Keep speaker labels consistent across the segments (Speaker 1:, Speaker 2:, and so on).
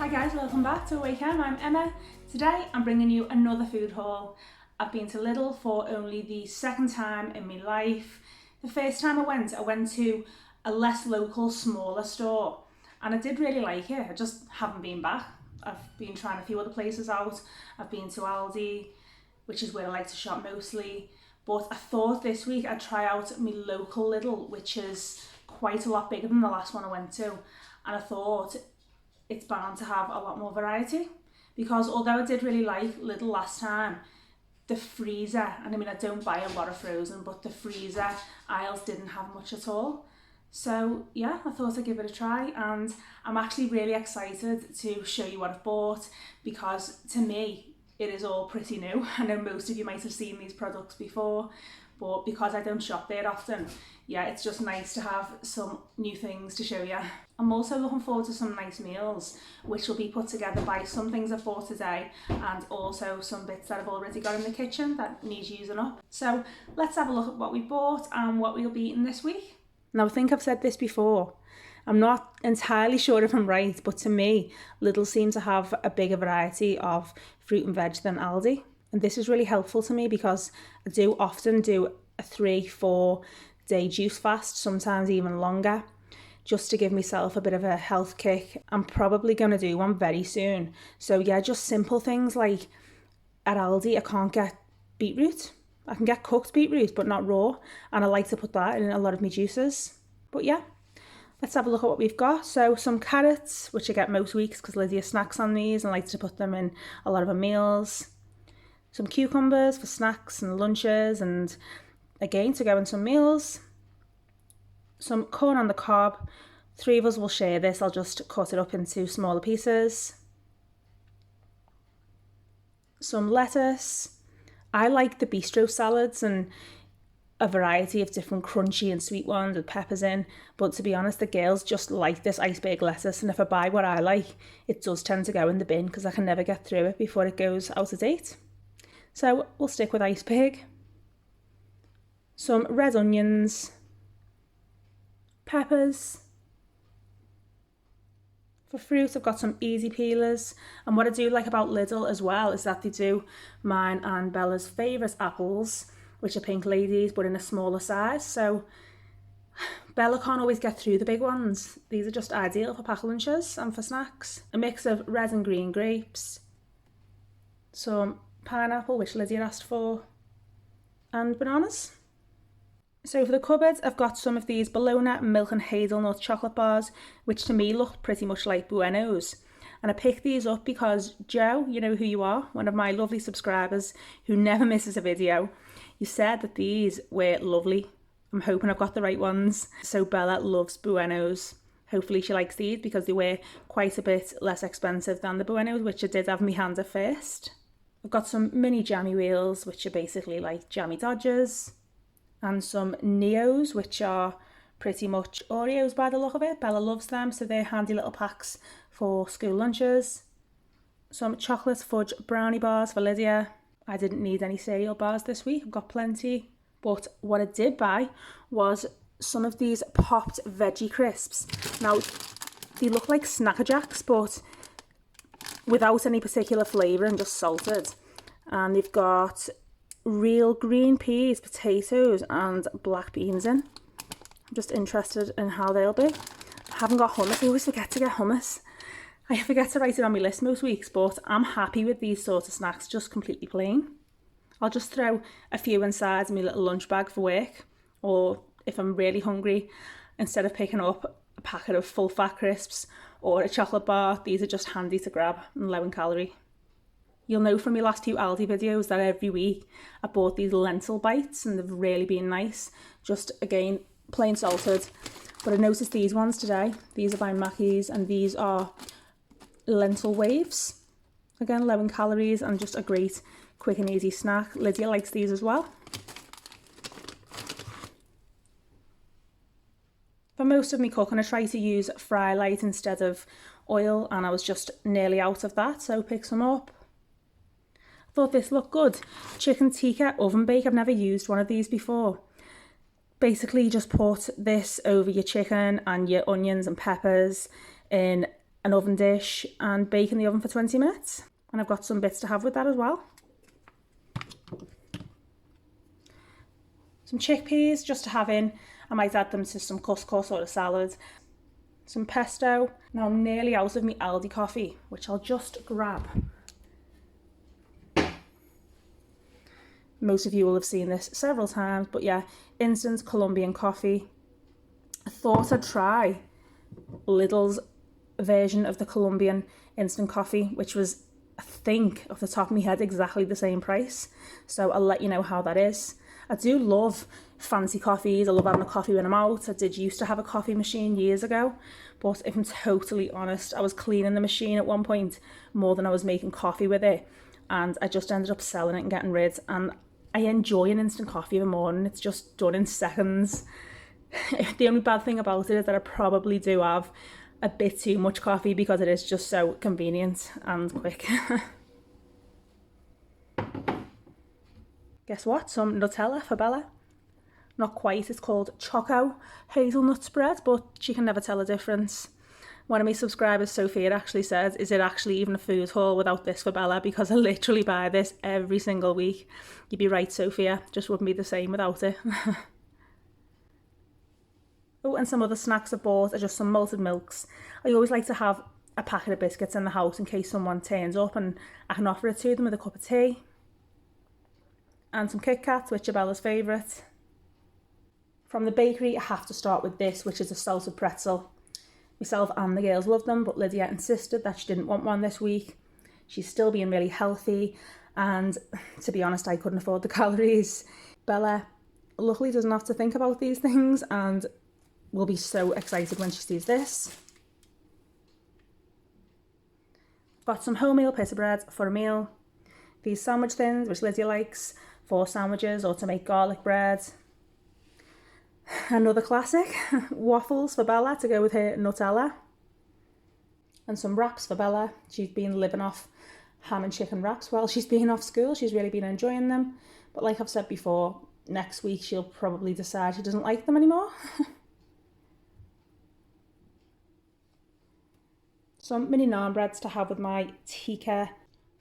Speaker 1: Hi guys, welcome back to Awaken. I'm Emma. Today I'm bringing you another food haul. I've been to Lidl for only the second time in my life. The first time I went to a less local, smaller store, and I did really like it. I just haven't been back. I've been trying a few other places out. I've been to Aldi, which is where I like to shop mostly, but I thought this week I'd try out my local Lidl, which is quite a lot bigger than the last one I went to, and I thought it's bound to have a lot more variety, because although I did really like Lidl last time, the freezer, and I mean I don't buy a lot of frozen, but the freezer aisles didn't have much at all. So yeah, I thought I'd give it a try, and I'm actually really excited to show you what I've bought, because to me it is all pretty new. I know most of you might have seen these products before, but because I don't shop there often, yeah, it's just nice to have some new things to show you. I'm also looking forward to some nice meals, which will be put together by some things I've bought today and also some bits that I've already got in the kitchen that need using up. So let's have a look at what we bought and what we'll be eating this week. Now, I think I've said this before. I'm not entirely sure if I'm right, but to me, Lidl seems to have a bigger variety of fruit and veg than Aldi. And this is really helpful to me because I do often do a 3-4 day juice fast, sometimes even longer, just to give myself a bit of a health kick. I'm probably going to do one very soon. So yeah, just simple things like at Aldi, I can't get beetroot. I can get cooked beetroot, but not raw. And I like to put that in a lot of my juices. But yeah, let's have a look at what we've got. So some carrots, which I get most weeks because Lydia snacks on these and likes to put them in a lot of her meals. Some cucumbers for snacks and lunches, and again to go in some meals. Some corn on the cob. 3 of us will share this. I'll just cut it up into smaller pieces. Some lettuce. I like the bistro salads and a variety of different crunchy and sweet ones with peppers in, but to be honest, the girls just like this iceberg lettuce, and if I buy what I like, it does tend to go in the bin because I can never get through it before it goes out of date. So we'll stick with iceberg. Some red onions, peppers. For fruit, I've got some easy peelers, and what I do like about Lidl as well is that they do mine and Bella's favourite apples, which are pink ladies but in a smaller size, so Bella can't always get through the big ones. These are just ideal for pack lunches and for snacks. A mix of red and green grapes, some pineapple, which Lydia asked for, and bananas. So for the cupboards, I've got some of these Bologna milk and hazelnut chocolate bars, which to me look pretty much like Buenos. And I picked these up because Joe, you know who you are, one of my lovely subscribers who never misses a video, you said that these were lovely. I'm hoping I've got the right ones. So Bella loves Buenos. Hopefully she likes these because they were quite a bit less expensive than the Buenos, which I did have in my hand at first. I've got some mini jammy wheels, which are basically like jammy Dodgers, and some Neos, which are pretty much Oreos by the look of it. Bella loves them, so they're handy little packs for school lunches. Some chocolate fudge brownie bars for Lydia. I didn't need any cereal bars this week, I've got plenty. But what I did buy was some of these popped veggie crisps. Now, they look like Snacker Jacks, but without any particular flavour and just salted. And they've got real green peas, potatoes and black beans in. I'm just interested in how they'll be. I haven't got hummus. I always forget to get hummus. I forget to write it on my list most weeks, but I'm happy with these sort of snacks, just completely plain. I'll just throw a few inside my little lunch bag for work, or if I'm really hungry, instead of picking up a packet of full fat crisps or a chocolate bar, these are just handy to grab and low in calorie. You'll know from my last few Aldi videos that every week I bought these Lentil Bites and they've really been nice. Just, again, plain salted. But I noticed these ones today. These are by Mackey's and these are lentil waves. Again, low in calories and just a great quick and easy snack. Lydia likes these as well. For most of my cooking, I try to use fry light instead of oil, and I was just nearly out of that, so pick some up. Thought this looked good. Chicken tikka oven bake. I've never used one of these before. Basically, you just put this over your chicken and your onions and peppers in an oven dish and bake in the oven for 20 minutes. And I've got some bits to have with that as well. Some chickpeas just to have in. I might add them to some couscous or a salad. Some pesto. Now I'm nearly out of my Aldi coffee, which I'll just grab. Most of you will have seen this several times, but yeah, instant Colombian coffee. I thought I'd try Lidl's version of the Colombian instant coffee, which was, I think, off the top of my head, exactly the same price. So I'll let you know how that is. I do love fancy coffees. I love having a coffee when I'm out. I did used to have a coffee machine years ago, but if I'm totally honest, I was cleaning the machine at one point more than I was making coffee with it, and I just ended up selling it and getting rid. And I enjoy an instant coffee in the morning. It's just done in seconds. The only bad thing about it is that I probably do have a bit too much coffee because it is just so convenient and quick. Guess what? Some Nutella for Bella. Not quite, it's called Choco Hazelnut spread, but she can never tell the difference. One of my subscribers, Sophia, actually said, is it actually even a food haul without this for Bella? Because I literally buy this every single week. You'd be right, Sophia, just wouldn't be the same without it. Oh, and some other snacks I bought are just some malted milks. I always like to have a packet of biscuits in the house in case someone turns up and I can offer it to them with a cup of tea. And some Kit Kats, which are Bella's favourite. From the bakery, I have to start with this, which is a Salsa Pretzel. Myself and the girls love them, but Lydia insisted that she didn't want one this week. She's still being really healthy, and to be honest, I couldn't afford the calories. Bella luckily doesn't have to think about these things and will be so excited when she sees this. Got some wholemeal pita bread for a meal. These sandwich thins, which Lydia likes, for sandwiches or to make garlic bread. Another classic, waffles for Bella to go with her Nutella. And some wraps for Bella. She's been living off ham and chicken wraps while she's been off school. She's really been enjoying them. But like I've said before, next week she'll probably decide she doesn't like them anymore. Some mini naan breads to have with my Tikka.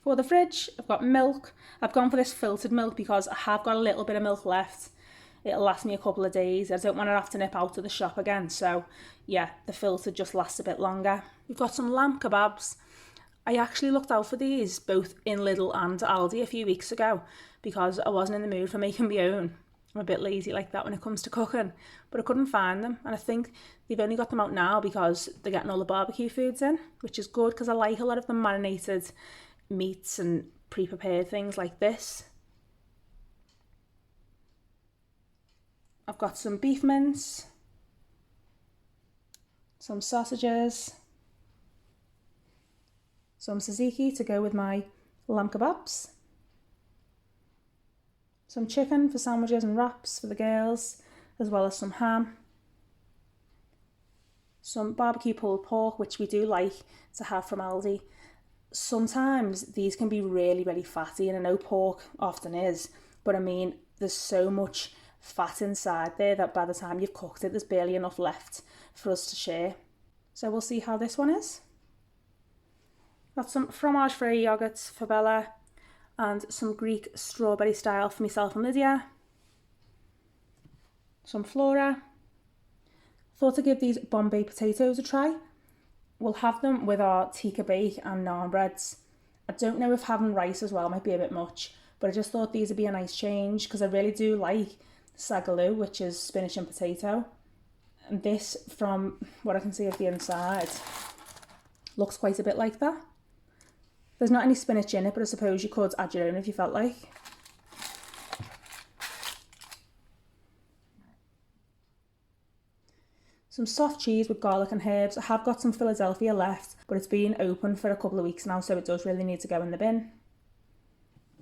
Speaker 1: For the fridge, I've got milk. I've gone for this filtered milk because I have got a little bit of milk left. It'll last me a couple of days. I don't want to have to nip out to the shop again. So yeah, the filtered just lasts a bit longer. We've got some lamb kebabs. I actually looked out for these both in Lidl and Aldi a few weeks ago because I wasn't in the mood for making my own. I'm a bit lazy like that when it comes to cooking, but I couldn't find them. And I think they've only got them out now because they're getting all the barbecue foods in, which is good because I like a lot of the marinated meats and pre-prepared things like this. I've got some beef mince, some sausages, some tzatziki to go with my lamb kebabs, some chicken for sandwiches and wraps for the girls, as well as some ham, some barbecue pulled pork, which we do like to have from Aldi. Sometimes these can be really, really fatty, and I know pork often is, but I mean, there's so much fat inside there that by the time you've cooked it, there's barely enough left for us to share. So we'll see how this one is. Got some fromage-free yogurts for Bella and some Greek strawberry style for myself and Lydia. Some flora. Thought I'd give these Bombay potatoes a try. We'll have them with our tikka bake and naan breads. I don't know if having rice as well might be a bit much, but I just thought these would be a nice change because I really do like sagaloo, which is spinach and potato. And this, from what I can see of the inside, looks quite a bit like that. There's not any spinach in it, but I suppose you could add your own if you felt like. Some soft cheese with garlic and herbs. I have got some Philadelphia left, but it's been open for a couple of weeks now, so it does really need to go in the bin.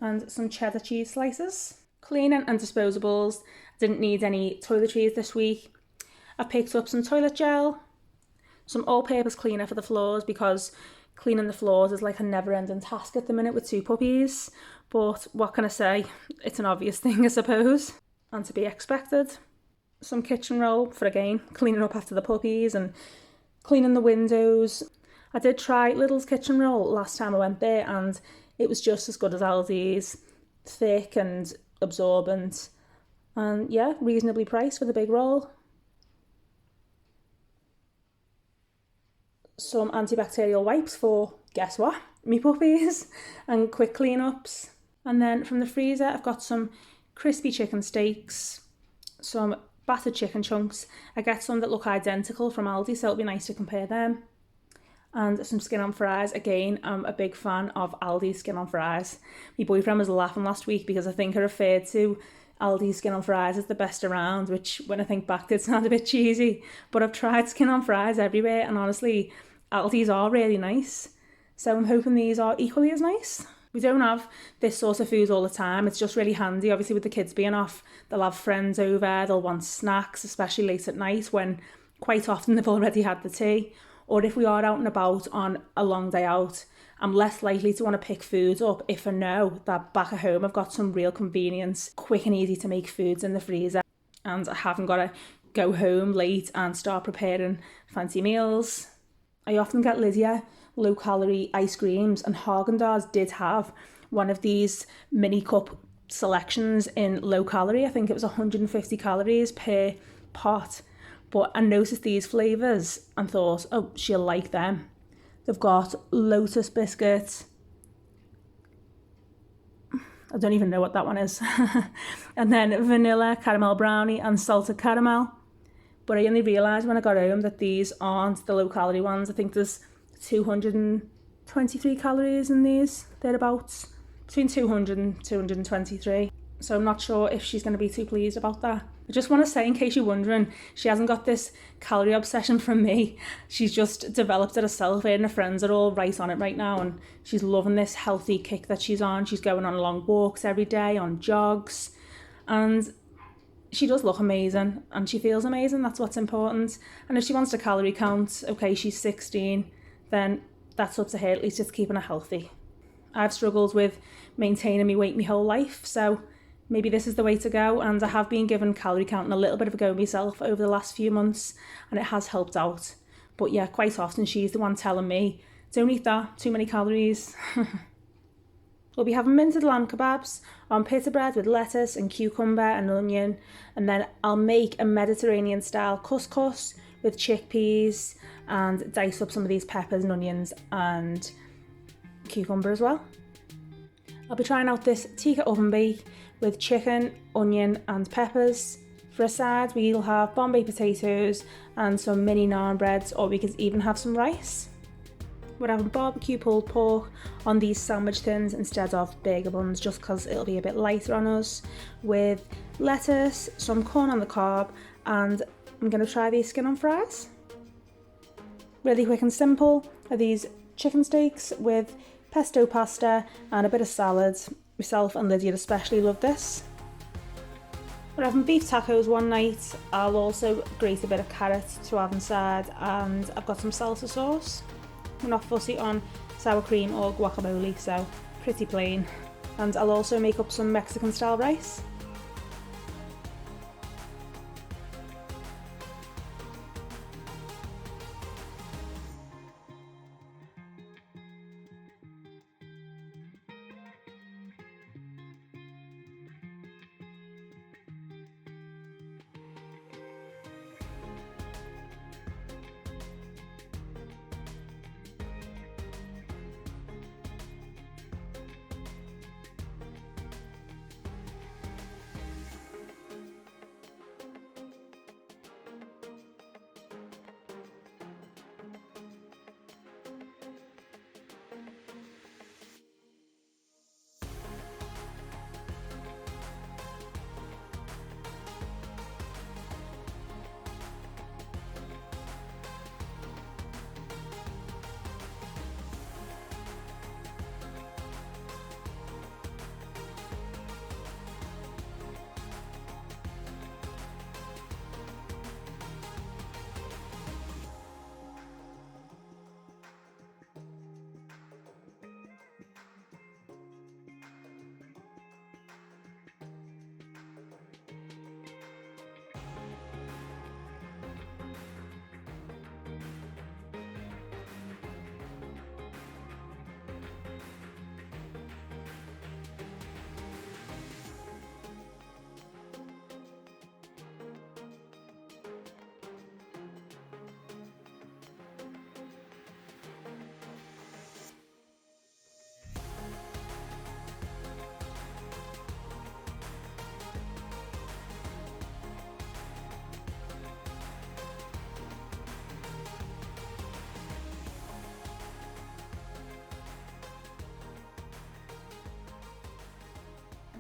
Speaker 1: And some cheddar cheese slices. Cleaning and disposables. Didn't need any toiletries this week. I've picked up some toilet gel, some all-purpose cleaner for the floors because cleaning the floors is like a never-ending task at the minute with two puppies. But what can I say? It's an obvious thing, I suppose, and to be expected. Some kitchen roll for, again, cleaning up after the puppies and cleaning the windows. I did try Lidl's kitchen roll last time I went there, and it was just as good as Aldi's. Thick and absorbent, and yeah, reasonably priced for the big roll. Some antibacterial wipes for, guess what, me puppies, and quick clean-ups. And then from the freezer, I've got some crispy chicken steaks, some battered chicken chunks. I get some that look identical from Aldi, so it'll be nice to compare them. And some skin on fries. Again, I'm a big fan of Aldi's skin on fries. My boyfriend was laughing last week because I think I referred to Aldi's skin on fries as the best around, which when I think back did sound a bit cheesy. But I've tried skin on fries everywhere, and honestly, Aldi's are really nice. So I'm hoping these are equally as nice. We don't have this sort of food all the time. It's just really handy, obviously, with the kids being off. They'll have friends over, they'll want snacks, especially late at night when quite often they've already had the tea. Or if we are out and about on a long day out, I'm less likely to want to pick foods up if I know that back at home I've got some real convenience, quick and easy to make foods in the freezer, and I haven't got to go home late and start preparing fancy meals. I often get Lydia low-calorie ice creams, and Haagen-Dazs did have one of these mini cup selections in low-calorie. I think it was 150 calories per pot. But I noticed these flavours and thought, oh, she'll like them. They've got Lotus biscuits. I don't even know what that one is. And then vanilla caramel brownie and salted caramel. But I only realised when I got home that these aren't the low-calorie ones. I think there's 223 calories in these, thereabouts. Between 200 and 223. So I'm not sure if she's going to be too pleased about that. I just want to say, in case you're wondering, she hasn't got this calorie obsession from me. She's just developed it herself. Her and her friends are all right on it right now, and she's loving this healthy kick that she's on. She's going on long walks every day, on jogs, and she does look amazing, and she feels amazing. That's what's important. And if she wants to calorie count, okay, she's 16, then that's up to her. At least it's keeping her healthy. I've struggled with maintaining my weight my whole life, so maybe this is the way to go. And I have been given calorie counting a little bit of a go myself over the last few months, and it has helped out. But yeah, quite often she's the one telling me, don't eat that, too many calories. We'll be having minted lamb kebabs on pita bread with lettuce and cucumber and onion, and then I'll make a Mediterranean style couscous with chickpeas and dice up some of these peppers and onions and cucumber as well. I'll be trying out this Tikka oven bake with chicken, onion and peppers. For a side, we'll have Bombay potatoes and some mini naan breads, or we could even have some rice. We're having barbecue pulled pork on these sandwich tins instead of burger buns, just because it'll be a bit lighter on us, with lettuce, some corn on the cob, and I'm going to try these skin on fries. Really quick and simple are these chicken steaks with pesto pasta and a bit of salad. Myself and Lydia especially love this. We're having beef tacos one night. I'll also grate a bit of carrot to have inside, and I've got some salsa sauce. We're not fussy on sour cream or guacamole, so pretty plain. And I'll also make up some Mexican style rice.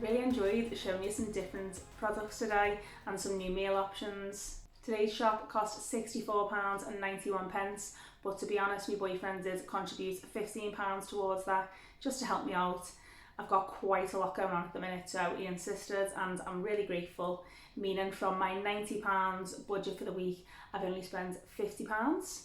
Speaker 1: Really enjoyed showing you some different products today and some new meal options. Today's shop cost £64.91, but to be honest, my boyfriend did contribute £15 towards that just to help me out. I've got quite a lot going on at the minute, so he insisted, and I'm really grateful, meaning from my £90 budget for the week, I've only spent £50.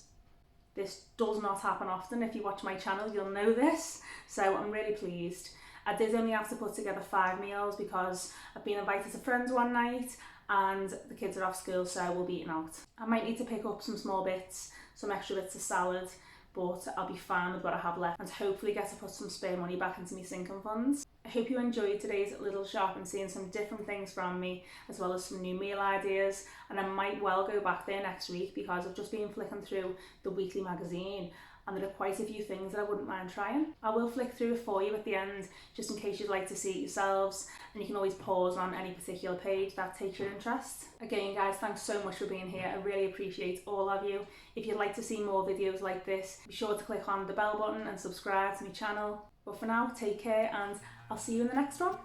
Speaker 1: This does not happen often. If you watch my channel, you'll know this, so I'm really pleased. I did only have to put together 5 meals because I've been invited to friends one night and the kids are off school, so we'll be eating out. I might need to pick up some small bits, some extra bits of salad, but I'll be fine with what I have left and hopefully get to put some spare money back into my sinking funds. I hope you enjoyed today's little shop and seeing some different things from me, as well as some new meal ideas, and I might well go back there next week because I've just been flicking through the weekly magazine and there are quite a few things that I wouldn't mind trying. I will flick through it for you at the end, just in case you'd like to see it yourselves, and you can always pause on any particular page that takes your interest. Again guys, thanks so much for being here. I really appreciate all of you. If you'd like to see more videos like this, be sure to click on the bell button and subscribe to my channel. But for now, take care and I'll see you in the next one.